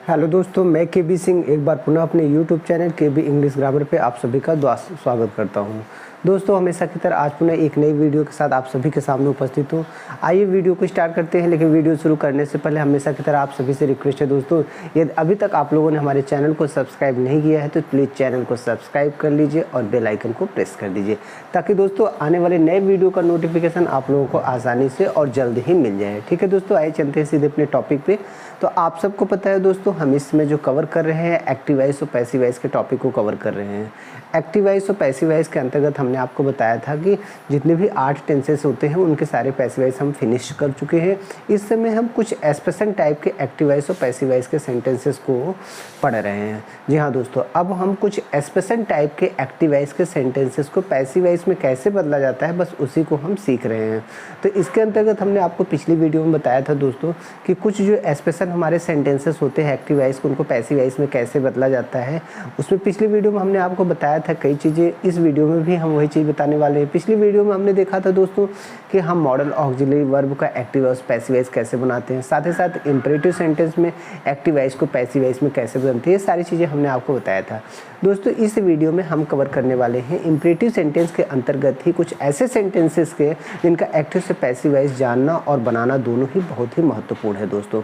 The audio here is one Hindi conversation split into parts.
हेलो दोस्तों, मैं केबी सिंह एक बार पुनः अपने यूट्यूब चैनल केबी इंग्लिश ग्रामर पे आप सभी का स्वागत करता हूं। दोस्तों, हमेशा की तरह आज पुनः एक नई वीडियो के साथ आप सभी के सामने उपस्थित हूं। आइए वीडियो को स्टार्ट करते हैं, लेकिन वीडियो शुरू करने से पहले हमेशा की तरह आप सभी से रिक्वेस्ट है दोस्तों, यदि अभी तक आप लोगों ने हमारे चैनल को सब्सक्राइब नहीं किया है तो प्लीज़ चैनल को सब्सक्राइब कर लीजिए और बेल आइकन को प्रेस कर दीजिए, ताकि दोस्तों आने वाले नए वीडियो का नोटिफिकेशन आप लोगों को आसानी से और जल्द ही मिल जाए। ठीक है दोस्तों, आइए चलते हैं सीधे अपने टॉपिक पे। तो आप सबको पता है दोस्तों, हम इसमें जो कवर कर रहे हैं एक्टिव वॉइस और पैसिव वॉइस के टॉपिक को कवर कर रहे हैं। एक्टिव वॉइस और पैसिव वॉइस के अंतर्गत हमने आपको बताया था कि जितने भी 8 टेंसेस होते हैं उनके सारे पैसिव वॉइस हम फिनिश कर चुके हैं। इस समय हम कुछ एक्सप्रेशन टाइप के एक्टिव वॉइस और पैसिव वॉइस के सेंटेंसेस को पढ़ रहे हैं। जी हाँ दोस्तों, अब हम कुछ एक्सप्रेशन टाइप के एक्टिव वॉइस के सेंटेंसेस को पैसिव वॉइस में कैसे बदला जाता है, बस उसी को हम सीख रहे हैं। तो इसके अंतर्गत हमने आपको पिछली वीडियो में बताया था दोस्तों कि कुछ जो एक्सप्रेशन हमारे सेंटेंसेस होते हैं एक्टिव वॉइस को, उनको पैसिव वॉइस में कैसे बदला जाता है। उसमें पिछली वीडियो में हमने आपको बताया था कई चीज़ें, इस वीडियो में भी हम वही चीज़ बताने वाले हैं। पिछली वीडियो में हमने देखा था दोस्तों कि हम मॉडल ऑक्सिलरी वर्ब का एक्टिव वॉइस पैसिव वॉइस कैसे बनाते हैं, साथ ही साथ इंपरेटिव सेंटेंस में एक्टिव वॉइस को पैसिव वॉइस में कैसे बनती है, ये सारी चीज़ें हमने आपको बताया था। दोस्तों, इस वीडियो में हम कवर करने वाले हैं इंपरेटिव सेंटेंस के अंतर्गत ही कुछ ऐसे सेंटेंसेस के जिनका एक्टिव से पैसिव वॉइस जानना और बनाना दोनों ही बहुत ही महत्वपूर्ण है दोस्तों।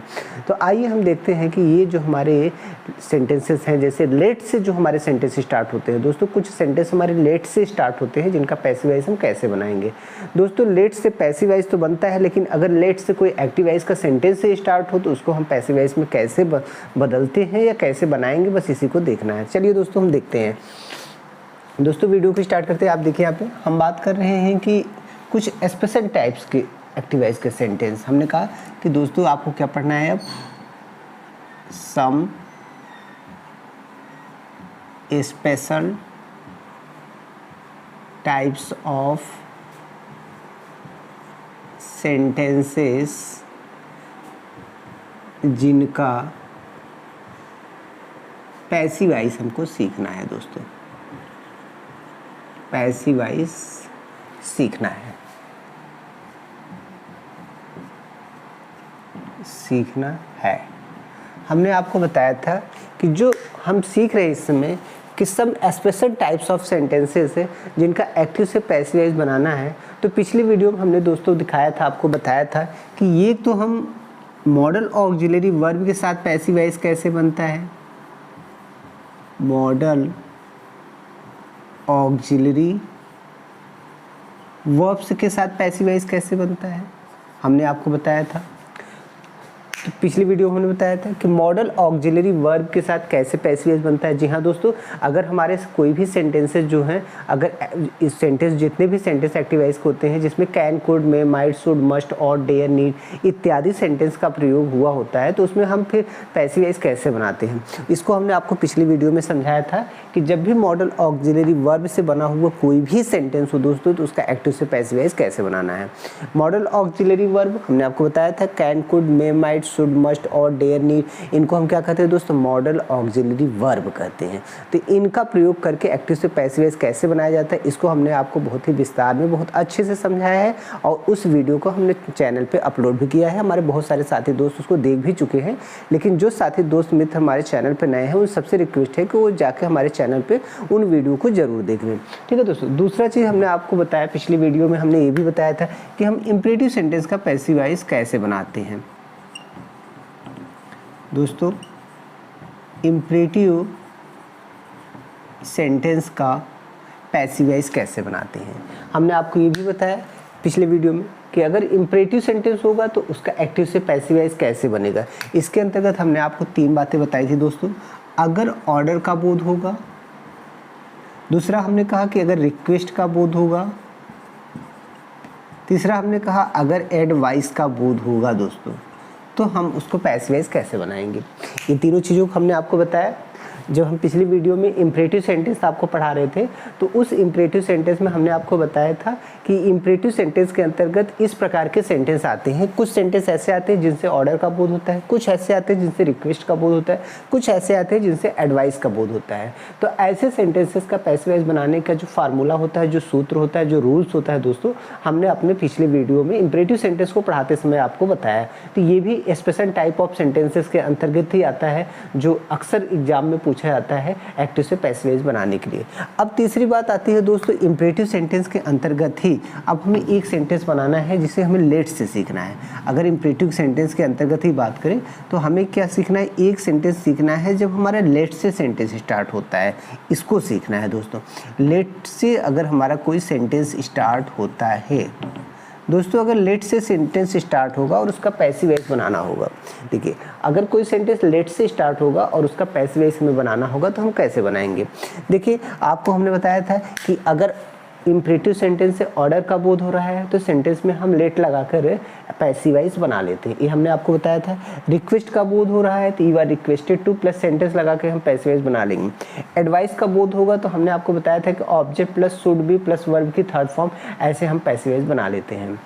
तो आइए हम देखते हैं कि ये जो हमारे सेंटेंसेस हैं, जैसे लेट से जो हमारे सेंटेंस स्टार्ट होते हैं दोस्तों, कुछ सेंटेंस हमारे लेट से स्टार्ट होते हैं जिनका पैसिव वॉइस हम कैसे बनाएंगे। दोस्तों, लेट से पैसिव वॉइस तो बनता है, लेकिन अगर लेट से कोई एक्टिव वॉइस का सेंटेंस से स्टार्ट हो तो उसको हम पैसिव वॉइस में कैसे बदलते हैं या कैसे बनाएंगे, बस इसी को देखना है। चलिए दोस्तों, हम देखते हैं। दोस्तों, वीडियो को स्टार्ट करते हैं। आप देखिए, यहाँ पे हम बात कर रहे हैं कि कुछ स्पेशल टाइप्स के एक्टिव वॉइस के सेंटेंस। हमने कहा कि दोस्तों आपको क्या पढ़ना है, अब some special types of sentences जिनका पैसिव वॉइस हमको सीखना है दोस्तों, पैसिव वॉइस सीखना है, सीखना है। हमने आपको बताया था कि जो हम सीख रहे हैं इस समय कि सब स्पेशल टाइप्स ऑफ सेंटेंसेस है जिनका एक्टिव से पैसिव वॉइस बनाना है। तो पिछली वीडियो में हमने दोस्तों दिखाया था, आपको बताया था कि ये तो हम मॉडल ऑक्सिलरी वर्ब के साथ पैसिव वॉइस कैसे बनता है, मॉडल ऑक्सिलरी वर्ब्स के साथ पैसिव वॉइस कैसे बनता है, हमने आपको बताया था। तो पिछली वीडियो में हमने बताया था कि मॉडल ऑक्सिलरी वर्ब के साथ कैसे पैसिव वॉइस बनता है। जी हाँ दोस्तों, अगर हमारे कोई भी सेंटेंसेस जो हैं, अगर इस सेंटेंस जितने भी सेंटेंस एक्टिव वॉइस होते हैं जिसमें can, could, may, might, should, must और डेयर, नीड इत्यादि सेंटेंस का प्रयोग हुआ होता है, तो उसमें हम फिर पैसिव वॉइस कैसे बनाते हैं, इसको हमने आपको पिछली वीडियो में समझाया था कि जब भी मॉडल ऑक्सिलरी वर्ब से बना हुआ कोई भी सेंटेंस हो दोस्तों, तो उसका एक्टिव से पैसिव वॉइस कैसे बनाना है। मॉडल ऑक्सिलरी वर्ब हमने आपको बताया था can, could, may, might, should, must और डेयर, नीड, इनको हम क्या कहते हैं दोस्तों, मॉडल ऑक्सिलरी वर्ब कहते हैं। तो इनका प्रयोग करके एक्टिव से पैसिव वॉइस कैसे बनाया जाता है, इसको हमने आपको बहुत ही विस्तार में बहुत अच्छे से समझाया है और उस वीडियो को हमने चैनल पे अपलोड भी किया है। हमारे बहुत सारे साथी दोस्त उसको देख भी चुके हैं, लेकिन जो साथी दोस्त मित्र हमारे चैनल पर नए हैं उन सबसे रिक्वेस्ट है कि वो जाके हमारे चैनल पर उन वीडियो को जरूर देख लें। ठीक है दोस्तों, दूसरा चीज़ हमने आपको बताया पिछली वीडियो में, हमने ये भी बताया था कि हम इंपरेटिव सेंटेंस का पैसिव वॉइस कैसे बनाते हैं। दोस्तों, इंपरेटिव सेंटेंस का पैसिव वॉइस कैसे बनाते हैं, हमने आपको ये भी बताया पिछले वीडियो में कि अगर इंपरेटिव सेंटेंस होगा तो उसका एक्टिव से पैसिव वॉइस कैसे बनेगा। इसके अंतर्गत हमने आपको 3 बातें बताई थी दोस्तों। अगर ऑर्डर का बोध होगा, दूसरा हमने कहा कि अगर रिक्वेस्ट का बोध होगा, तीसरा हमने कहा अगर एडवाइस का बोध होगा दोस्तों, तो हम उसको पैसिव वॉइस कैसे बनाएंगे। ये तीनों चीज़ों को हमने आपको बताया। जब हम पिछली वीडियो में इंपरेटिव सेंटेंस आपको पढ़ा रहे थे, तो उस इंपरेटिव सेंटेंस में हमने आपको बताया था कि इम्परेटिव सेंटेंस के अंतर्गत इस प्रकार के सेंटेंस आते हैं। कुछ सेंटेंस ऐसे आते हैं जिनसे ऑर्डर का बोध होता है, कुछ ऐसे आते हैं जिनसे रिक्वेस्ट का बोध होता है, कुछ ऐसे आते हैं जिनसे एडवाइस का बोध होता है। तो ऐसे सेंटेंसेस का पैसिव वॉइस बनाने का जो फार्मूला होता है, जो सूत्र होता है, जो रूल्स होता है दोस्तों, हमने अपने पिछले वीडियो में इम्परेटिव सेंटेंस को पढ़ाते समय आपको बताया। तो ये भी स्पेशल टाइप ऑफ सेंटेंसेस के अंतर्गत ही आता है जो अक्सर एग्जाम में पूछा जाता है एक्टिव से पैसिव वॉइस बनाने के लिए। अब तीसरी बात आती है दोस्तों इम्परेटिव सेंटेंस के अंतर्गत ही अब हमें एक सेंटेंस बनाना है जिसे हमें लेट से सीखना है। अगर इम्परेटिव सेंटेंस के अंतर्गत ही बात करें तो हमें क्या सीखना है, एक सेंटेंस सीखना है जब हमारा लेट से सेंटेंस स्टार्ट होता है, इसको सीखना है दोस्तों। लेट से अगर हमारा कोई सेंटेंस स्टार्ट होता है दोस्तों, अगर लेट से सेंटेंस स्टार्ट होगा और उसका पैसिव वॉइस बनाना होगा। देखिए, अगर कोई सेंटेंस लेट से स्टार्ट होगा और उसका पैसिव वॉइस हमें बनाना होगा तो हम कैसे बनाएंगे। देखिए, आपको हमने बताया था कि अगर इम्परेटिव सेंटेंस से ऑर्डर का बोध हो रहा है तो सेंटेंस में हम लेट लगाकर पैसिव वॉइस बना लेते हैं। ये हमने आपको बताया था। रिक्वेस्ट का बोध हो रहा है तो you are requested to plus sentence लगा के हम पैसिव वॉइस बना लेंगे। एडवाइस का बोध होगा तो हमने आपको बताया था कि object plus should be plus verb की थर्ड फॉर्म, ऐसे हम पैसिव वॉइस बना लेते हैं।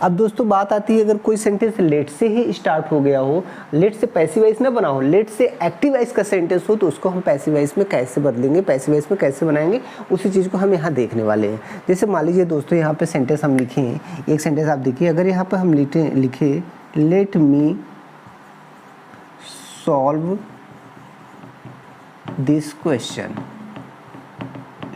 अब दोस्तों बात आती है अगर कोई सेंटेंस लेट से ही स्टार्ट हो गया हो, लेट से पैसिव वॉइस ना बना हो, लेट से एक्टिव वॉइस का सेंटेंस हो, तो उसको हम पैसिव वॉइस में कैसे बदलेंगे, पैसिव वॉइस में कैसे बनाएंगे, उसी चीज़ को हम यहाँ देखने वाले हैं। जैसे मान लीजिए दोस्तों यहाँ पे सेंटेंस हम लिखे हैं, एक सेंटेंस आप देखिए, अगर यहाँ पर हम लिखे let me solve this question,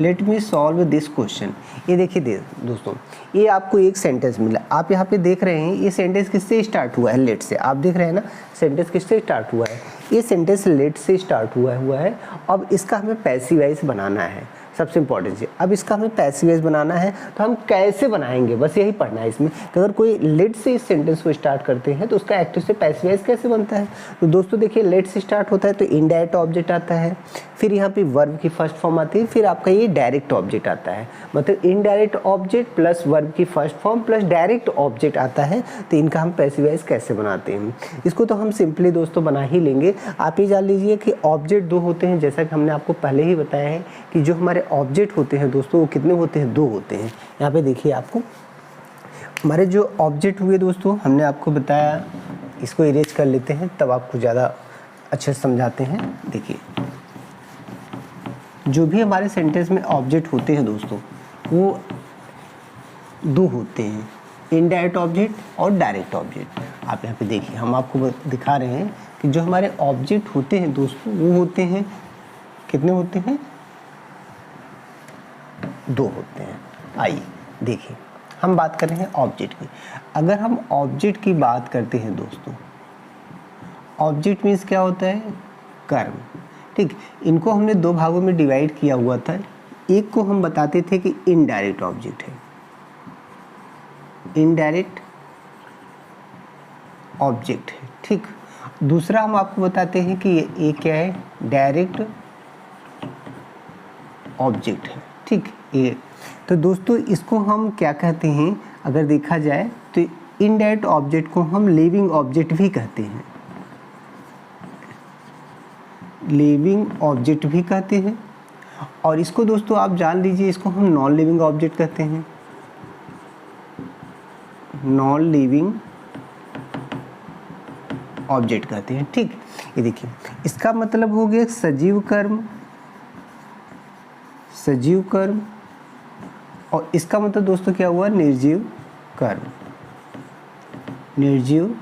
let me solve this question, ये देखिए दोस्तों, ये आपको एक सेंटेंस मिला। आप यहाँ पे देख रहे हैं ये सेंटेंस किससे स्टार्ट हुआ है, लेट से। आप देख रहे हैं ना सेंटेंस किससे स्टार्ट हुआ है, ये सेंटेंस लेट से स्टार्ट हुआ है। अब इसका हमें पैसिव वॉइस बनाना है, सबसे इंपॉर्टेंट चीज़। अब इसका हमें पैसिव वॉइस बनाना है तो हम कैसे बनाएंगे, बस यही पढ़ना है इसमें कि अगर कोई लेट से इस सेंटेंस को स्टार्ट करते हैं तो उसका एक्टिव से पैसिव वॉइस कैसे बनता है। तो दोस्तों देखिए, लेट से स्टार्ट होता है तो इनडायरेक्ट ऑब्जेक्ट आता है, फिर यहाँ पे वर्ब की फर्स्ट फॉर्म आती है, फिर आपका ये डायरेक्ट ऑब्जेक्ट आता है। मतलब इनडायरेक्ट ऑब्जेक्ट प्लस वर्ब की first form plus direct object आता है, तो इनका हम पैसिव वॉइस कैसे बनाते हैं। इसको तो हम सिंपली दोस्तों बना ही लेंगे। आप ये जान लीजिए कि ऑब्जेक्ट दो होते हैं, जैसा कि हमने आपको पहले ही बताया है कि जो हमारे ऑब्जेक्ट होते हैं दोस्तों वो कितने होते हैं, दो होते हैं। यहाँ पे देखिए, आपको हमारे जो ऑब्जेक्ट हुए दोस्तों हमने आपको बताया, इसको इरेज कर लेते हैं तब आपको ज़्यादा अच्छे से समझाते हैं। देखिए, जो भी हमारे सेंटेंस में ऑब्जेक्ट होते हैं दोस्तों वो दो होते हैं, इनडायरेक्ट ऑब्जेक्ट और डायरेक्ट ऑब्जेक्ट। आप यहाँ पे देखिए, हम आपको दिखा रहे हैं कि जो हमारे ऑब्जेक्ट होते हैं दोस्तों वो होते हैं, कितने होते हैं, दो होते हैं। आइए देखिए, हम बात कर रहे हैं ऑब्जेक्ट की। अगर हम ऑब्जेक्ट की बात करते हैं दोस्तों, ऑब्जेक्ट मीन्स क्या होता है, कर्म। ठीक, इनको हमने दो भागों में डिवाइड किया हुआ था। एक को हम बताते थे कि इनडायरेक्ट ऑब्जेक्ट है, इनडायरेक्ट ऑब्जेक्ट है। ठीक, दूसरा हम आपको बताते हैं कि ये क्या है, डायरेक्ट ऑब्जेक्ट है। ठीक, ये तो दोस्तों इसको हम क्या कहते हैं, अगर देखा जाए तो इनडायरेक्ट ऑब्जेक्ट को हम लिविंग ऑब्जेक्ट भी कहते हैं, लिविंग ऑब्जेक्ट भी कहते हैं। और इसको दोस्तों आप जान लीजिए, इसको हम नॉन लिविंग ऑब्जेक्ट कहते हैं, नॉन लिविंग ऑब्जेक्ट कहते हैं। ठीक, ये देखिए, इसका मतलब हो गया सजीव कर्म, सजीव कर्म, और इसका मतलब दोस्तों क्या हुआ, निर्जीव कर्म, निर्जीव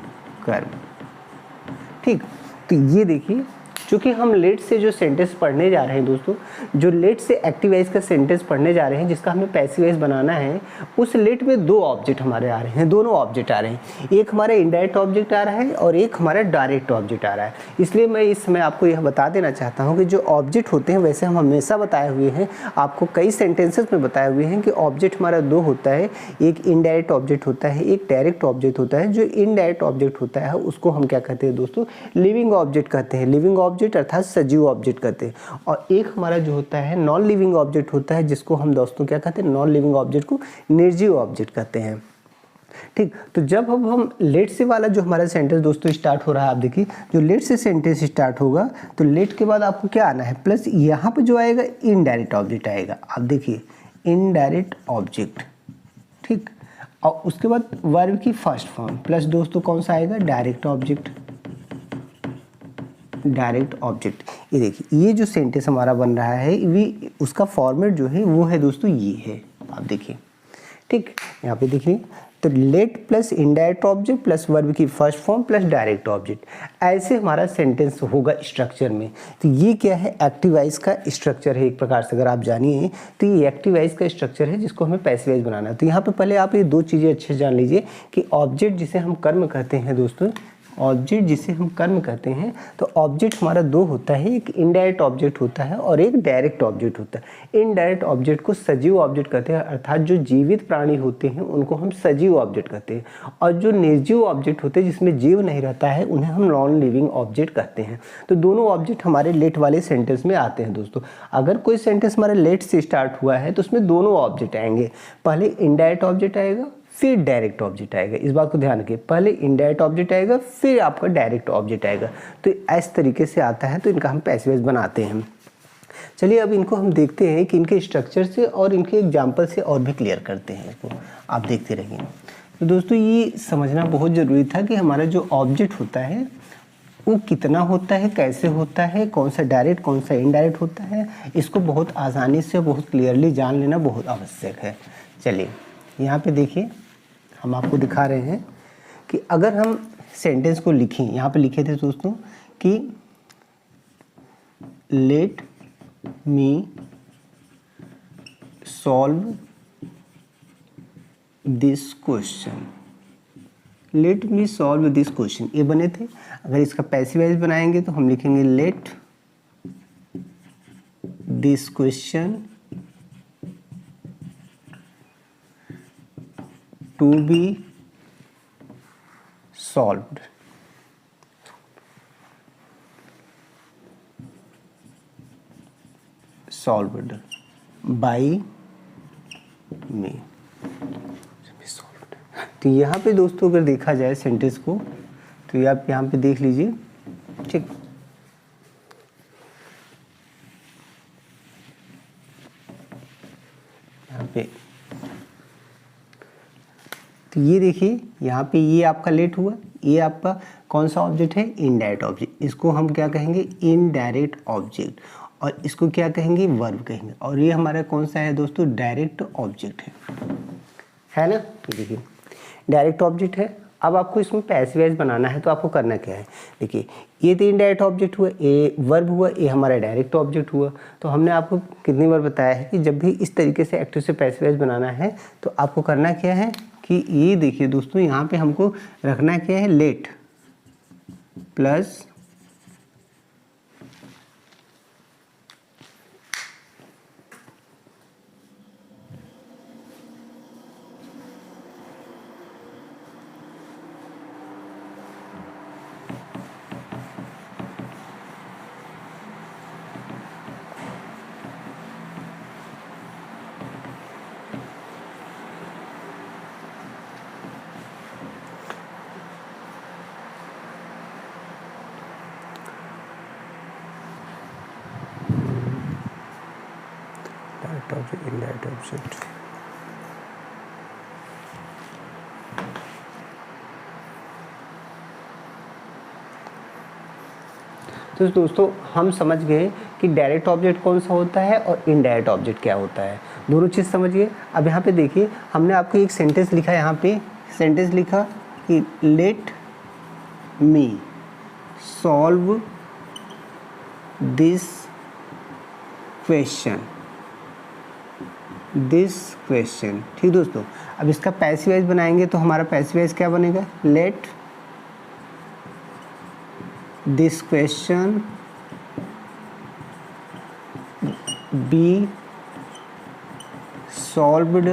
कर्म। ठीक, तो ये देखिए, चूँकि हम लेट से जो सेंटेंस पढ़ने जा रहे हैं दोस्तों, जो लेट से एक्टिव वॉइस का सेंटेंस पढ़ने जा रहे हैं जिसका हमें पैसिव वॉइस बनाना है, उस लेट में दो ऑब्जेक्ट हमारे आ रहे हैं, दोनों ऑब्जेक्ट आ रहे हैं। एक हमारा इनडायरेक्ट ऑब्जेक्ट आ रहा है और एक हमारा डायरेक्ट ऑब्जेक्ट आ रहा है। इसलिए मैं इस समय आपको यह बता देना चाहता हूँ कि जो ऑब्जेक्ट होते हैं, वैसे हम हमेशा बताए हुए हैं, आपको कई सेंटेंसेस में बताए हुए हैं कि ऑब्जेक्ट हमारा दो होता है, एक इनडायरेक्ट ऑब्जेक्ट होता है, एक डायरेक्ट ऑब्जेक्ट होता है। जो इनडायरेक्ट ऑब्जेक्ट होता है उसको हम क्या कहते हैं दोस्तों, लिविंग ऑब्जेक्ट कहते हैं, लिविंग ऑब्जेक्ट अर्थात सजीव ऑब्जेक्ट कहते हैं। और एक हमारा जो होता है नॉन लिविंग ऑब्जेक्ट होता है, जिसको हम दोस्तों क्या कहते हैं, नॉन लिविंग ऑब्जेक्ट को निर्जीव ऑब्जेक्ट कहते हैं। ठीक, तो जब हम लेट से वाला जो हमारा सेंटेंस दोस्तों स्टार्ट हो रहा है, आप देखिए, जो लेट से सेंटेंस स्टार्ट होगा तो लेट के बाद आपको क्या आना है, प्लस यहाँ पे जो आएगा इनडायरेक्ट ऑब्जेक्ट आएगा। आप देखिए, इनडायरेक्ट ऑब्जेक्ट, ठीक। और उसके बाद वर्ब की फर्स्ट फॉर्म प्लस दोस्तों कौन सा आएगा, डायरेक्ट ऑब्जेक्ट। डायरेक्ट ऑब्जेक्ट, ये देखिए ये जो सेंटेंस हमारा बन रहा है भी उसका फॉर्मेट जो है वो है दोस्तों ये है, आप देखिए, ठीक। यहाँ पे देखिए तो let plus indirect object plus verb की first form plus direct object, ऐसे हमारा सेंटेंस होगा स्ट्रक्चर में। तो ये क्या है, एक्टिव वॉइस का स्ट्रक्चर है एक प्रकार से, अगर आप जानिए तो ये एक्टिव वॉइस का स्ट्रक्चर है जिसको हमें पैसिव वॉइस बनाना है। तो यहाँ पे पहले आप ये दो चीज़ें अच्छे से जान लीजिए कि ऑब्जेक्ट जिसे हम कर्म कहते हैं दोस्तों, ऑब्जेक्ट जिसे हम कर्म कहते हैं, तो ऑब्जेक्ट हमारा दो होता है, एक इनडायरेक्ट ऑब्जेक्ट होता है और एक डायरेक्ट ऑब्जेक्ट होता है। इनडायरेक्ट ऑब्जेक्ट को सजीव ऑब्जेक्ट कहते हैं, अर्थात जो जीवित प्राणी होते हैं उनको हम सजीव ऑब्जेक्ट कहते हैं, और जो निर्जीव ऑब्जेक्ट होते हैं जिसमें जीव नहीं रहता है उन्हें हम नॉन लिविंग ऑब्जेक्ट कहते हैं। तो दोनों ऑब्जेक्ट हमारे लेट वाले सेंटेंस में आते हैं दोस्तों। अगर कोई सेंटेंस हमारा लेट से स्टार्ट हुआ है तो उसमें दोनों ऑब्जेक्ट आएंगे, पहले इनडायरेक्ट ऑब्जेक्ट आएगा फिर डायरेक्ट ऑब्जेक्ट आएगा। इस बात को ध्यान रखिए, पहले इनडायरेक्ट ऑब्जेक्ट आएगा फिर आपका डायरेक्ट ऑब्जेक्ट आएगा। तो इस तरीके से आता है, तो इनका हम पैसिव वॉइस बनाते हैं। चलिए अब इनको हम देखते हैं कि इनके स्ट्रक्चर से और इनके एग्जाम्पल से और भी क्लियर करते हैं इसको, आप देखते रहिए। तो दोस्तों ये समझना बहुत ज़रूरी था कि हमारा जो ऑब्जेक्ट होता है वो कितना होता है, कैसे होता है, कौन सा डायरेक्ट कौन सा इनडायरेक्ट होता है, इसको बहुत आसानी से बहुत क्लियरली जान लेना बहुत आवश्यक है। चलिए यहाँ पे देखिए, हम आपको दिखा रहे हैं कि अगर हम सेंटेंस को लिखें, यहाँ पे लिखे थे दोस्तों कि let me solve this question, let me solve this question, ये बने थे। अगर इसका पैसिव वॉइस बनाएंगे तो हम लिखेंगे let this question to be solved. Solved by me. तो यहाँ पे दोस्तों अगर देखा जाए सेंटेंस को तो ये आप यहाँ पे देख लीजिए, ठीक। यहाँ पे तो ये देखिए यहाँ पे ये आपका लेट हुआ, ये आपका कौन सा ऑब्जेक्ट है, इनडायरेक्ट ऑब्जेक्ट। इसको हम क्या कहेंगे, इनडायरेक्ट ऑब्जेक्ट, और इसको क्या कहेंगे, वर्ब कहेंगे। और ये हमारा कौन सा है दोस्तों, डायरेक्ट ऑब्जेक्ट है ना। ये देखिए डायरेक्ट ऑब्जेक्ट है। अब आपको इसमें पैसिव वॉइस बनाना है तो आपको करना क्या है, देखिए ये तो इनडायरेक्ट ऑब्जेक्ट हुआ, ये वर्ब हुआ, ये हमारा डायरेक्ट ऑब्जेक्ट हुआ। तो हमने आपको कितनी बार बताया है कि जब भी इस तरीके से एक्टिव से पैसिव वॉइस बनाना है तो आपको करना क्या है कि ये देखिए दोस्तों यहाँ पे हमको रखना क्या है, late plus object indirect object. तो दोस्तों हम समझ गए कि डायरेक्ट ऑब्जेक्ट कौन सा होता है और इनडायरेक्ट ऑब्जेक्ट क्या होता है, दोनों चीज़ समझिए। अब यहाँ पे देखिए हमने आपको एक सेंटेंस लिखा है, यहाँ पे सेंटेंस लिखा कि let me solve this question, ठीक दोस्तों। अब इसका पैसिव वॉइस बनाएंगे तो हमारा पैसिव वॉइस क्या बनेगा, let this question be solved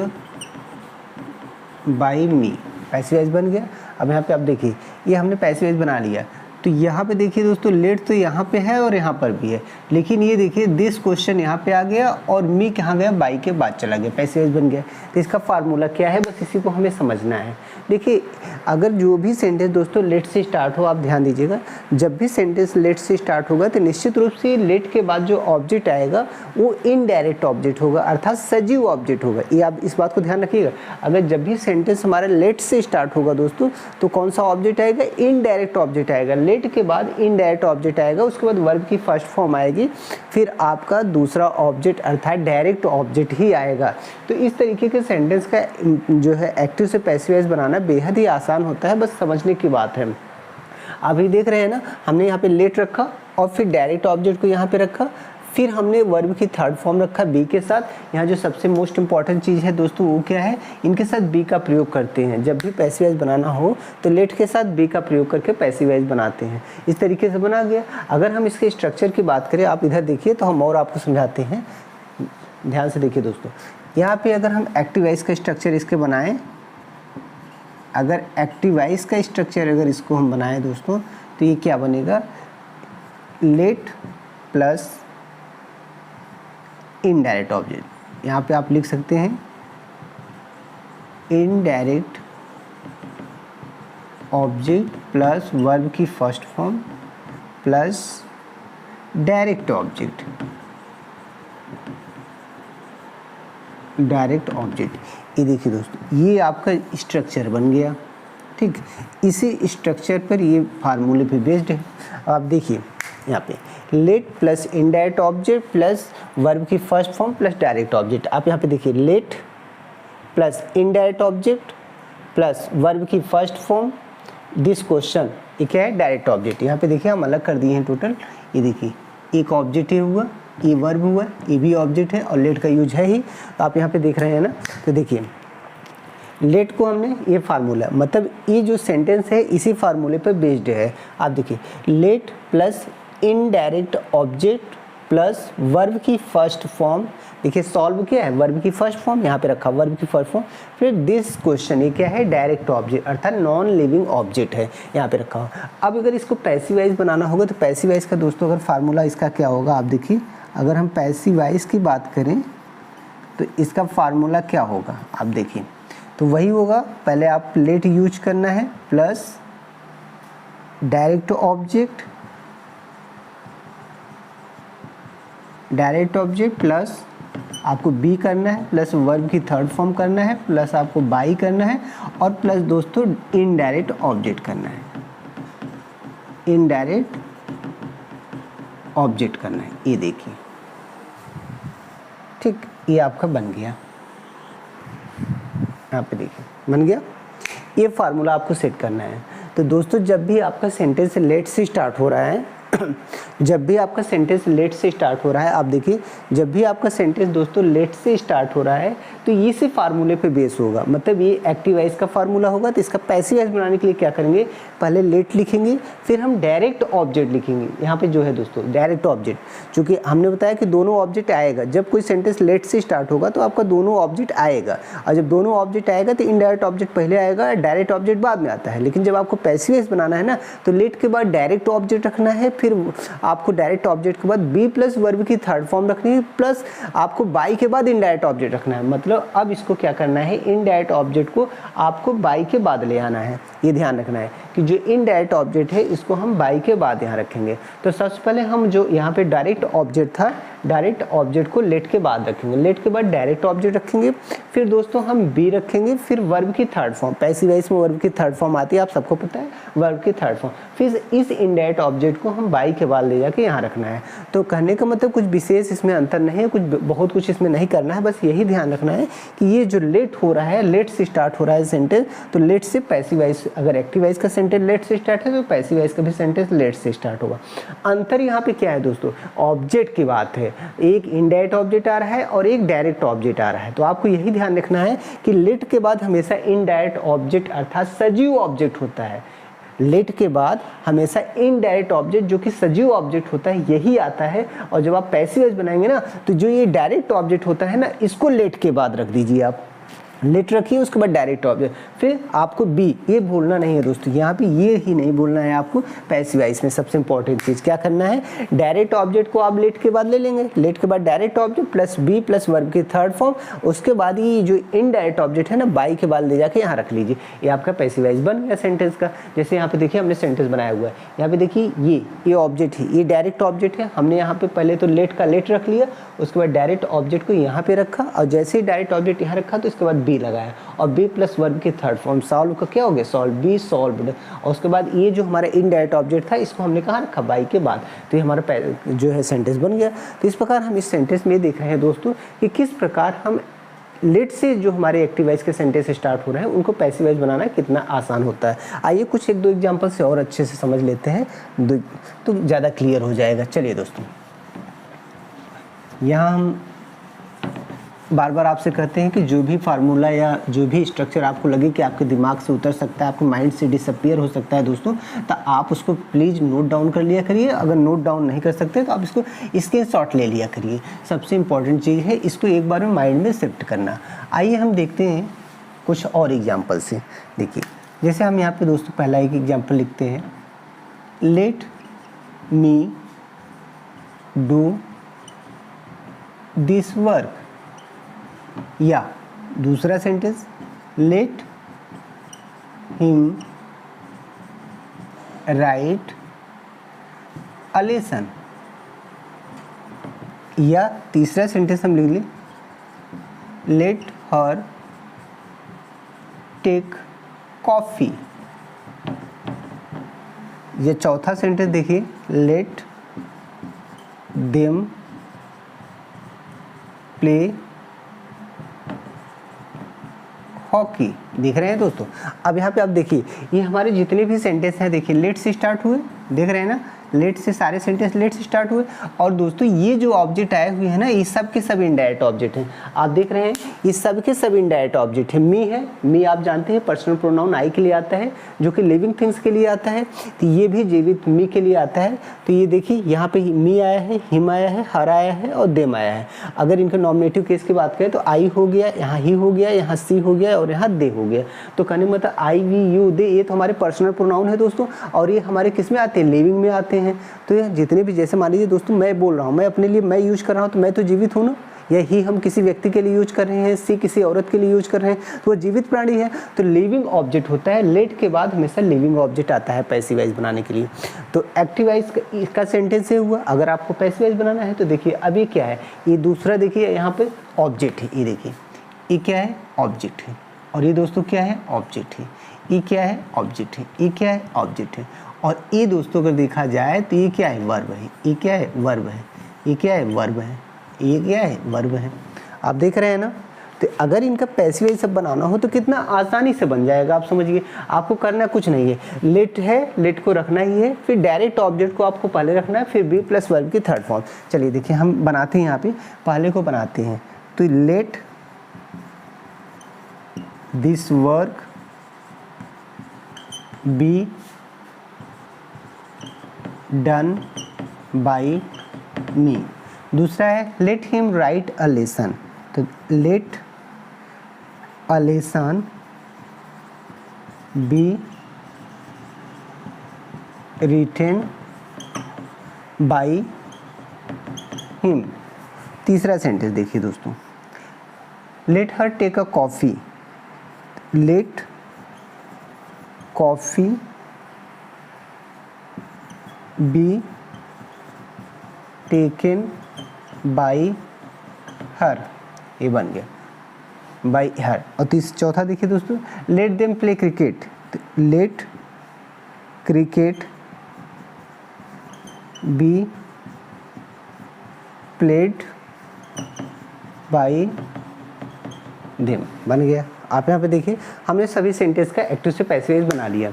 by me. Passive voice बन गया। अब यहाँ पे आप देखिए ये हमने पैसिव वॉइस बना लिया, तो यहाँ पे देखिए दोस्तों लेट तो यहाँ पे है और यहाँ पर भी है, लेकिन ये देखिए दिस क्वेश्चन यहाँ पे आ गया और मी कहाँ गया, बाई के बाद चला गया, पैसिव वॉइस बन गया। तो इसका फार्मूला क्या है, बस इसी को हमें समझना है। देखिए अगर जो भी सेंटेंस दोस्तों लेट से स्टार्ट हो, आप ध्यान दीजिएगा, जब भी सेंटेंस लेट से स्टार्ट होगा तो निश्चित रूप से लेट के बाद जो ऑब्जेक्ट आएगा वो इनडायरेक्ट ऑब्जेक्ट होगा, अर्थात सजीव ऑब्जेक्ट होगा। ये आप इस बात को ध्यान रखिएगा। अगर जब भी सेंटेंस हमारा लेट से स्टार्ट होगा दोस्तों तो कौन सा ऑब्जेक्ट आएगा, इनडायरेक्ट ऑब्जेक्ट आएगा। लेट के बाद इनडायरेक्ट ऑब्जेक्ट आएगा, उसके बाद वर्ब की फर्स्ट फॉर्म आएगी, फिर आपका दूसरा ऑब्जेक्ट अर्थात डायरेक्ट ऑब्जेक्ट ही आएगा। तो इस तरीके के सेंटेंस का जो है एक्टिव से पैसिव वॉइस बनाना बेहद ही आसान होता है, बस समझने की बात है। अभी देख रहे हैं ना, हमने यहाँ पे लेट रखा और फिर डायरेक्ट ऑब्जेक्ट को यहाँ पे रखा, फिर हमने वर्ब की थर्ड फॉर्म रखा बी के साथ। यहाँ जो सबसे मोस्ट इंपॉर्टेंट चीज़ है दोस्तों वो क्या है, इनके साथ बी का प्रयोग करते हैं। जब भी पैसिव वॉइस बनाना हो तो लेट के साथ बी का प्रयोग करके पैसिव वॉइस बनाते हैं। इस तरीके से बना गया। अगर हम इसके स्ट्रक्चर की बात करें, आप इधर देखिए तो हम और आपको समझाते हैं, ध्यान से देखिए दोस्तों। यहाँ पे अगर हम एक्टिव वॉइस का स्ट्रक्चर इसके बनाएं, अगर एक्टिव वॉइस का स्ट्रक्चर अगर इसको हम बनाएं दोस्तों तो ये क्या बनेगा, लेट प्लस इनडायरेक्ट ऑब्जेक्ट। यहाँ पे आप लिख सकते हैं इनडायरेक्ट ऑब्जेक्ट प्लस वर्ब की first form plus direct object, direct object. ये देखिए दोस्तों ये आपका स्ट्रक्चर बन गया, ठीक। इसी स्ट्रक्चर पर ये फार्मूले पे बेस्ड है। आप देखिए यहाँ पे let plus indirect object plus verb की first form plus direct object. आप यहाँ पे देखिए let plus indirect object plus verb की फर्स्ट फॉर्म, दिस क्वेश्चन, ये क्या है, डायरेक्ट ऑब्जेक्ट। यहाँ पे देखिए हम अलग कर दिए हैं टोटल। ये देखिए एक ऑब्जेक्ट ही हुआ, ये वर्ब हुआ, ये भी ऑब्जेक्ट है और लेट का यूज है ही। तो आप यहाँ पे देख रहे हैं ना, तो देखिए लेट को हमने ये फार्मूला, मतलब ये जो सेंटेंस है इसी फार्मूले पर बेस्ड है। आप देखिए let plus indirect object plus verb की फर्स्ट फॉर्म, देखिए सॉल्व क्या है, वर्ब की फर्स्ट फॉर्म यहाँ पे रखा, वर्ब की फर्स्ट फॉर्म, फिर दिस क्वेश्चन, ये क्या है, डायरेक्ट ऑब्जेक्ट अर्थात नॉन लिविंग ऑब्जेक्ट है, यहाँ पे रखा हो। अब अगर इसको पैसिव वॉइस बनाना होगा तो पैसिव वॉइस का दोस्तों अगर फार्मूला इसका क्या होगा, आप देखिए अगर हम पैसिव वॉइस की बात करें तो इसका फार्मूला क्या होगा, आप देखिए तो वही होगा, पहले आप लेट यूज करना है plus direct object, direct object plus आपको बी करना है प्लस वर्ब की थर्ड फॉर्म करना है प्लस आपको बाई करना है और प्लस दोस्तों इनडायरेक्ट ऑब्जेक्ट करना है, इनडायरेक्ट ऑब्जेक्ट करना है। ये देखिए ठीक, ये आपका बन गया, यहाँ पे देखिए बन गया। ये फार्मूला आपको सेट करना है। तो दोस्तों जब भी आपका सेंटेंस लेट से स्टार्ट हो रहा है जब भी आपका सेंटेंस लेट से स्टार्ट हो रहा है, आप देखिए जब भी आपका सेंटेंस दोस्तों लेट से स्टार्ट हो रहा है तो ये से फार्मूले पे बेस होगा, मतलब ये एक्टिव वॉइस का फार्मूला होगा। तो इसका पैसिव वॉइस बनाने के लिए क्या करेंगे, पहले लेट लिखेंगे फिर हम डायरेक्ट ऑब्जेक्ट लिखेंगे। यहाँ पे जो है दोस्तों डायरेक्ट ऑब्जेक्ट, चूँकि हमने बताया कि दोनों ऑब्जेक्ट आएगा, जब कोई सेंटेंस लेट से स्टार्ट होगा तो आपका दोनों ऑब्जेक्ट आएगा, और जब दोनों ऑब्जेक्ट आएगा तो इनडायरेक्ट ऑब्जेक्ट पहले आएगा, डायरेक्ट ऑब्जेक्ट बाद में आता है। लेकिन जब आपको पैसिव वॉइस बनाना है ना तो लेट के बाद डायरेक्ट ऑब्जेक्ट रखना है, फिर आपको डायरेक्ट ऑब्जेक्ट के बाद बी प्लस वर्ब की थर्ड फॉर्म रखनी है, प्लस आपको बाई के बाद इनडायरेक्ट ऑब्जेक्ट रखना है। मतलब अब इसको क्या करना है, इनडायरेक्ट ऑब्जेक्ट को आपको बाई के बाद ले आना है। ये ध्यान रखना है कि जो इनडायरेक्ट ऑब्जेक्ट है इसको हम बाई के बाद यहाँ रखेंगे। तो सबसे पहले हम जो यहाँ पे डायरेक्ट ऑब्जेक्ट था, डायरेक्ट ऑब्जेक्ट को लेट के बाद रखेंगे, लेट के बाद डायरेक्ट ऑब्जेक्ट रखेंगे, फिर दोस्तों हम बी रखेंगे, फिर वर्ब की थर्ड फॉर्म, पैसिव वॉइस में वर्ब की थर्ड फॉर्म आती है, आप सबको पता है, वर्ब की थर्ड फॉर्म, फिर इस इनडायरेक्ट ऑब्जेक्ट को हम बाई के बाद ले जाके यहाँ रखना है। तो कहने का मतलब कुछ विशेष इसमें अंतर नहीं है, कुछ बहुत कुछ इसमें नहीं करना है, बस यही ध्यान रखना है कि ये जो लेट हो रहा है, लेट से स्टार्ट हो रहा है सेंटेंस, तो लेट से पैसिव वॉइस, अगर एक्टिव वॉइस का सेंटेंस लेट से स्टार्ट है तो पैसिव वॉइस का भी सेंटेंस लेट से स्टार्ट होगा। अंतर यहाँ पे क्या है दोस्तों, ऑब्जेक्ट की बात है, एक इनडायरेक्ट ऑब्जेक्ट आ रहा है और एक डायरेक्ट ऑब्जेक्ट आ रहा है। तो आपको यही ध्यान रखना है कि लेट के बाद हमेशा इनडायरेक्ट ऑब्जेक्ट अर्थात सजीव ऑब्जेक्ट होता है, लेट के बाद हमेशा इनडायरेक्ट ऑब्जेक्ट जो कि सजीव ऑब्जेक्ट होता है यही आता है। और जब आप पैसिव वॉइस बनाएंगे ना तो जो ये डायरेक्ट ऑब्जेक्ट होता है ना, इसको लेट के बाद रख दीजिए आप, लेट रखिए, उसके बाद डायरेक्ट ऑब्जेक्ट, फिर आपको बी, ये भूलना नहीं है दोस्तों, यहाँ पे ये ही नहीं भूलना है आपको, पैसिव वॉइस में सबसे इंपॉर्टेंट चीज़ क्या करना है, डायरेक्ट ऑब्जेक्ट को आप लेट के बाद ले लेंगे, लेट के बाद direct object plus be plus verb की थर्ड फॉर्म, उसके बाद ये जो इनडायरेक्ट ऑब्जेक्ट है ना बाई के बाद ले जाके यहाँ रख लीजिए, ये आपका पैसिव वॉइस बन गया सेंटेंस का। जैसे यहाँ पे देखिए हमने सेंटेंस बनाया हुआ है, यहाँ पे देखिए ये ऑब्जेक्ट है, ये डायरेक्ट ऑब्जेक्ट है, हमने यहाँ पे पहले तो लेट का लेट रख लिया, उसके बाद डायरेक्ट ऑब्जेक्ट को यहाँ पे रखा, और जैसे ही डायरेक्ट ऑब्जेक्ट यहाँ रखा तो इसके बाद बी लगाया, और बी प्लस वर्ब की थर्ड फॉर्म, सॉल्व का क्या हो गया, सॉल्व, बी सॉल्व्ड, और उसके बाद ये जो हमारा इनडायरेक्ट ऑब्जेक्ट था इसको हमने कहाँ रखा, बाई के बाद, तो ये हमारा जो है सेंटेंस बन गया। तो इस प्रकार हम इस सेंटेंस में देख रहे हैं दोस्तों कि किस प्रकार हम लेट से जो हमारे एक्टिव वॉइस के सेंटेंस स्टार्ट हो रहे हैं उनको पैसिव वॉइस बनाना कितना आसान होता है। आइए कुछ एक दो एग्जांपल से और अच्छे से समझ लेते हैं तो ज़्यादा क्लियर हो जाएगा। चलिए दोस्तों, यहाँ हम बार बार आपसे कहते हैं कि जो भी फार्मूला या जो भी स्ट्रक्चर आपको लगे कि आपके दिमाग से उतर सकता है, आपके माइंड से डिसअपीयर हो सकता है दोस्तों, तो आप उसको प्लीज़ नोट डाउन कर लिया करिए। अगर नोट डाउन नहीं कर सकते तो आप इसको स्क्रीनशॉट ले लिया करिए। सबसे इम्पॉर्टेंट चीज़ है इसको एक बार में माइंड में शिफ्ट करना। आइए हम देखते हैं कुछ और एग्जाम्पल से। देखिए जैसे हम यहाँ पर दोस्तों पहला एक एग्जाम्पल लिखते हैं, let me do this work, या दूसरा sentence, late him write a lesson, या तीसरा सेंटेंस हम लिख लें, लेट हर टेक कॉफी, या चौथा सेंटेंस देखिए, लेट देम प्ले हॉकी। देख रहे हैं दोस्तों, अब यहाँ पे आप देखिए ये हमारे जितने भी सेंटेंस हैं देखिए लेट से स्टार्ट हुए, देख रहे हैं ना, लेट से सारे सेंटेंस लेट से स्टार्ट हुए। और दोस्तों ये जो ऑब्जेक्ट आए हुए हैं ना ये सब के सब इनडायरेक्ट ऑब्जेक्ट हैं। आप देख रहे हैं ये सब के सब इनडायरेक्ट ऑब्जेक्ट है। मी है, मी आप जानते हैं पर्सनल प्रोनाउन आई के लिए आता है जो कि लिविंग थिंग्स के लिए आता है, तो ये भी जीवित मी के लिए आता है। तो ये देखिए यहाँ पे मी आया है, हिम आया है, हर आया है और देम आया है। अगर इनके नॉमिनेटिव केस की बात करें तो आई हो गया, यहाँ ही हो गया, यहाँ सी हो गया और यहाँ दे हो गया। तो कहने मतलब आई वी यू दे ये तो हमारे पर्सनल प्रोनाउन है दोस्तों, और ये हमारे किस में आते हैं, लिविंग में आते हैं। तो ये जितने भी, जैसे मान लीजिए दोस्तों मैं बोल रहा हूँ, मैं अपने लिए मैं यूज कर रहा हूँ तो मैं तो जीवित हूँ ना, या ही हम किसी व्यक्ति के लिए यूज कर रहे हैं, सी किसी औरत के लिए यूज कर रहे हैं, तो वो जीवित प्राणी है। तो लिविंग ऑब्जेक्ट होता है, लेट के बाद हमेशा लिविंग ऑब्जेक्ट आता है पैसिव वॉइस बनाने के लिए। तो एक्टिव वॉइस का सेंटेंस से हुआ। अगर आपको पैसिव वॉइस बनाना है तो देखिए अब ये क्या है, ये दूसरा देखिए यहाँ पे ऑब्जेक्ट है, ये देखिए ये क्या है, ऑब्जेक्ट है, और ये दोस्तों क्या है, ऑब्जेक्ट है, ये क्या है, ऑब्जेक्ट है, ये क्या है, ऑब्जेक्ट है, और ये दोस्तों अगर देखा जाए तो ये क्या है, वर्ब है, ये क्या है, वर्ब है, ये क्या है, वर्ब है, ये क्या है, वर्ब है। आप देख रहे हैं ना। तो अगर इनका पैसिव वॉइस सब बनाना हो तो कितना आसानी से बन जाएगा, आप समझिए। आपको करना कुछ नहीं है, लेट है, लेट को रखना ही है, फिर डायरेक्ट ऑब्जेक्ट को आपको पहले रखना है, फिर बी प्लस वर्ब की थर्ड फॉर्म। चलिए देखिए हम बनाते हैं, यहाँ पे पहले को बनाते हैं। तो let this work be done by me. दूसरा है let him write a lesson, तो let a lesson be written by him. तीसरा सेंटेंस देखिए दोस्तों, let her take a coffee, let coffee be taken by her, ये बन गया बाई हर। और चौथा देखिए दोस्तों, let them play cricket, let cricket be played by them, बन गया। आप यहाँ पे देखिए हमने सभी सेंटेंस का एक्टिव से पैसिव वॉइस बना लिया।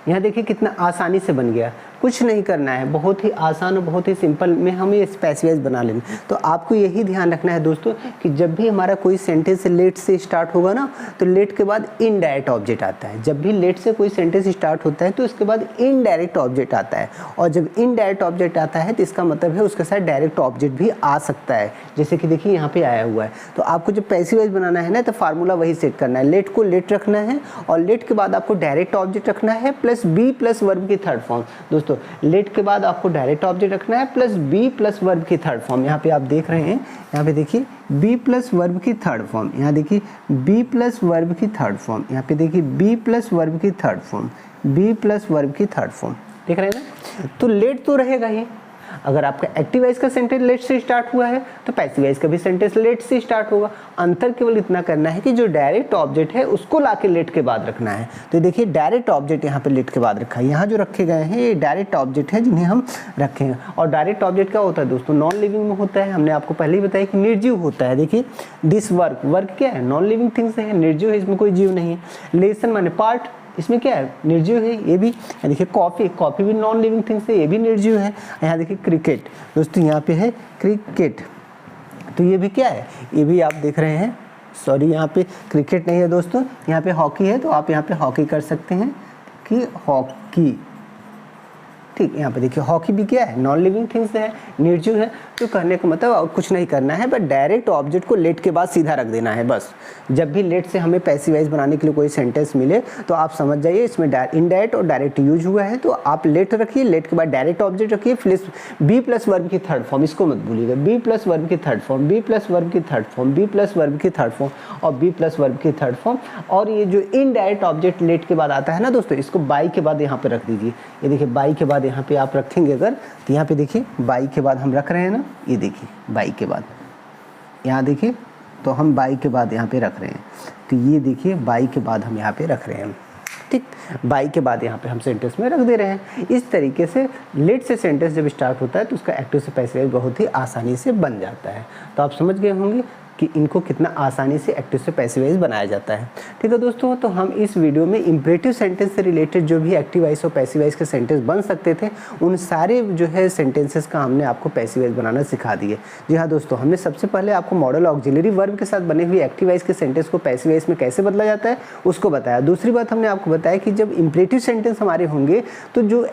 यहाँ देखिए कितना आसानी से बन गया। कुछ नहीं करना है, बहुत ही आसान और बहुत ही सिंपल में हमें पैसिव बना लेना। तो आपको यही ध्यान रखना है दोस्तों कि जब भी हमारा कोई सेंटेंस लेट से स्टार्ट होगा ना, तो लेट के बाद इनडायरेक्ट ऑब्जेक्ट आता है। जब भी लेट से कोई सेंटेंस स्टार्ट होता है तो उसके बाद इनडायरेक्ट ऑब्जेक्ट आता है, और जब इनडायरेक्ट ऑब्जेक्ट आता है तो इसका मतलब है उसके साथ डायरेक्ट ऑब्जेक्ट भी आ सकता है। जैसे कि देखिए यहाँ पे आया हुआ है। तो आपको जब पैसिव वॉइस बनाना है ना, तो फार्मूला वही सेट करना है, लेट को लेट रखना है और लेट के बाद आपको डायरेक्ट ऑब्जेक्ट रखना है प्लस बी प्लस वर्ब की थर्ड फॉर्म। दोस्तों लेट के बाद आपको डायरेक्ट ऑब्जेक्ट रखना है प्लस बी प्लस वर्ब की थर्ड फॉर्म। यहाँ पे आप देख रहे हैं, यहाँ पे देखिए बी प्लस वर्ब की थर्ड फॉर्म, यहाँ देखिए बी प्लस वर्ब की थर्ड फॉर्म, यहाँ पे देखिए बी प्लस वर्ब की third form, be plus verb की थर्ड फॉर्म। देख रहे हैं ना, तो लेट तो रहेगा ही। अगर आपका एक्टिव वॉइस का सेंटेंस लेट से स्टार्ट हुआ है तो पैसिव वॉइस का भी सेंटेंस लेट से स्टार्ट होगा। अंतर केवल इतना करना है कि जो डायरेक्ट ऑब्जेक्ट है उसको लाके लेट के बाद रखना है। तो देखिए डायरेक्ट ऑब्जेक्ट यहाँ पे लेट के बाद रखा है। यहाँ जो रखे गए हैं ये डायरेक्ट ऑब्जेक्ट है जिन्हें हम रखे हैं। और डायरेक्ट ऑब्जेक्ट क्या होता है दोस्तों, नॉन लिविंग में होता है। हमने आपको पहले ही बताया कि निर्जीव होता है। देखिए दिस वर्क, वर्क क्या है, नॉन लिविंग थिंग्स है, निर्जीव है, इसमें कोई जीव नहीं है। लेसन माने पार्ट, इसमें क्या है, निर्जीव है ये भी। देखिए कॉफी, कॉफी भी नॉन लिविंग थिंग्स है, ये भी निर्जीव है। यहाँ देखिए क्रिकेट, दोस्तों यहाँ पे है क्रिकेट, तो ये भी क्या है, ये भी आप देख रहे हैं। सॉरी यहाँ पे क्रिकेट नहीं है दोस्तों, यहाँ पे हॉकी है, तो आप यहाँ पे हॉकी कर सकते हैं कि हॉकी, ठीक। यहाँ पे देखिए हॉकी भी क्या है, नॉन लिविंग थिंग्स है, निर्जीव है। तो कहने का मतलब और कुछ नहीं करना है, बट डायरेक्ट ऑब्जेक्ट को लेट के बाद सीधा रख देना है बस। जब भी लेट से हमें पैसिव वॉइस बनाने के लिए कोई सेंटेंस मिले तो आप समझ जाइए इसमें इनडायरेक्ट और डायरेक्ट यूज हुआ है। तो आप लेट रखिए, लेट के बाद डायरेक्ट ऑब्जेक्ट रखिए, प्लस बी प्लस वर्ब की थर्ड फॉर्म, इसको मत भूलिएगा, बी प्लस वर्ब की third form, be plus verb की third form, be plus verb की थर्ड फॉर्म और बी प्लस वर्ब की थर्ड फॉर्म। और ये जो इनडायरेक्ट ऑब्जेक्ट लेट के बाद आता है ना दोस्तों, इसको बाई के बाद यहाँ पे रख दीजिए। ये देखिए बाई के बाद यहाँ पे आप रखेंगे अगर, तो यहाँ पे देखिए बाई के बाद हम रख रहे हैं ना, ये देखिए बाई के बाद, यहाँ देखिए तो हम बाई के बाद यहाँ पे रख रहे हैं। तो ये देखिए बाई के बाद हम यहाँ पे रख रहे हैं, ठीक। बाई के बाद यहाँ पे हम सेंटेंस में रख दे रहे हैं। इस तरीके से लेट से सेंटेंस जब स्टार्ट होता है तो उसका एक्टिव से पैसिव बहुत ही आसानी से बन जाता है। तो आप समझ गए होंगे कि इनको कितना आसानी से एक्टिव से पैसिव वॉइस बनाया जाता है, ठीक है दोस्तों। तो हम इस वीडियो में इंपरेटिव सेंटेंस से रिलेटेड जो भी एक्टिव वॉइस और पैसिव वॉइस के सेंटेंस बन सकते थे, उन सारे जो है सेंटेंसेस का हमने आपको पैसिव वॉइस बनाना सिखा दिए। जी हाँ दोस्तों, हमने सबसे पहले आपको मॉडल ऑक्सिलरी वर्ब के साथ बने हुए एक्टिव वॉइस के सेंटेंस को पैसिव वॉइस में कैसे बदला जाता है उसको बताया। दूसरी बात हमने आपको बताया कि जब इंपरेटिव सेंटेंस हमारे होंगे तो जो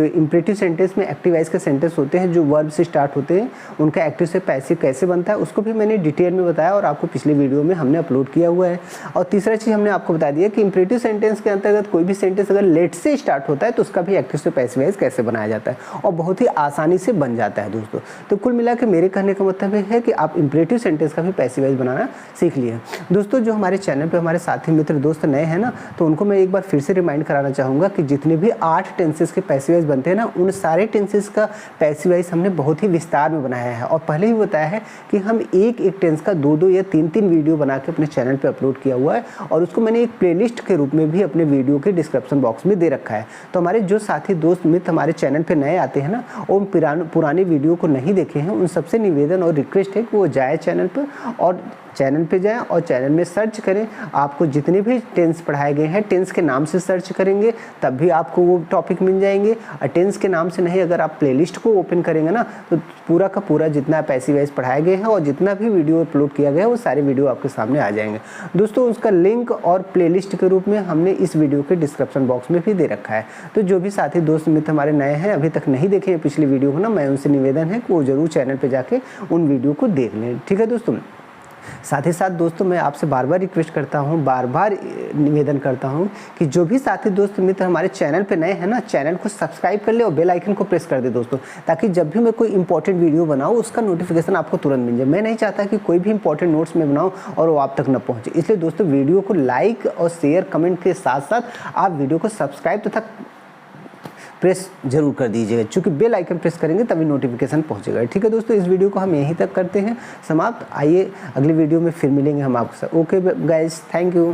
इंपरेटिव सेंटेंस में एक्टिव वॉइस के सेंटेंस होते हैं जो वर्ब से स्टार्ट होते हैं, उनका एक्टिव से पैसिव कैसे बनता है उसको भी मैंने डिटेल में बताया और आपको पिछले वीडियो में हमने अपलोड किया हुआ है। और तीसरा चीज़ हमने आपको बता दिया कि इंपरेटिव सेंटेंस के अंतर्गत कोई भी सेंटेंस अगर लेट से स्टार्ट होता है तो उसका भी एक्टिव से पैसिव वॉइस कैसे बनाया जाता है, और बहुत ही आसानी से बन जाता है दोस्तों। तो कुल मिला के मेरे कहने का मतलब है कि आप इंपरेटिव सेंटेंस का भी पैसिव वॉइस बनाना सीख लिए दोस्तों। जो हमारे चैनल पर हमारे साथी मित्र दोस्त नए हैं ना, तो उनको मैं एक बार फिर से रिमाइंड कराना चाहूँगा कि जितने भी 8 टेंसेस के पैसिव वॉइस बनते हैं ना, उन सारे टेंसेस का पैसिव वॉइस हमने बहुत ही विस्तार में बनाया है। और पहले ही बताया है कि हम एक एक टेंस का 2-2 या 3-3 वीडियो बना के अपने चैनल पे अपलोड किया हुआ है, और उसको मैंने एक प्लेलिस्ट के रूप में भी अपने वीडियो के डिस्क्रिप्शन बॉक्स में दे रखा है। तो हमारे जो साथी दोस्त मित्र हमारे चैनल पे नए आते हैं ना, और पुराने वीडियो को नहीं देखे हैं, उन सबसे निवेदन और रिक्वेस्ट है कि वो जाए चैनल पर और चैनल पे जाएं और चैनल में सर्च करें। आपको जितने भी टेंस पढ़ाए गए हैं टेंस के नाम से सर्च करेंगे तब भी आपको वो टॉपिक मिल जाएंगे। और टेंस के नाम से नहीं, अगर आप प्लेलिस्ट को ओपन करेंगे ना, तो पूरा का पूरा जितना पैसिव वॉइस पढ़ाए गए हैं और जितना भी वीडियो अपलोड किया गया है वो सारे वीडियो आपके सामने आ जाएंगे दोस्तों। उसका लिंक और प्लेलिस्ट के रूप में हमने इस वीडियो के डिस्क्रिप्शन बॉक्स में भी दे रखा है। तो जो भी साथी दोस्त मित्र हमारे नए हैं, अभी तक नहीं देखे पिछली वीडियो को ना, मैं उनसे निवेदन है कि वो जरूर चैनल पर जाके उन वीडियो को देख लें, ठीक है दोस्तों। साथ ही साथ दोस्तों मैं आपसे बार बार रिक्वेस्ट करता हूँ, बार बार निवेदन करता हूँ कि जो भी साथी दोस्त मित्र हमारे चैनल पे नए हैं ना, चैनल को सब्सक्राइब कर ले और बेल आइकन को प्रेस कर दे दोस्तों, ताकि जब भी मैं कोई इंपॉर्टेंट वीडियो बनाऊँ उसका नोटिफिकेशन आपको तुरंत मिल जाए। मैं नहीं चाहता कि कोई भी इंपॉर्टेंट नोट्स में बनाऊँ और वो आप तक न पहुँचे। इसलिए दोस्तों वीडियो को लाइक और शेयर कमेंट के साथ साथ आप वीडियो को सब्सक्राइब तथा प्रेस जरूर कर दीजिएगा, क्योंकि बेल आइकन प्रेस करेंगे तभी नोटिफिकेशन पहुंचेगा, ठीक है दोस्तों। इस वीडियो को हम यहीं तक करते हैं समाप्त। आइए अगली वीडियो में फिर मिलेंगे हम आपके साथ। Okay guys, thank you.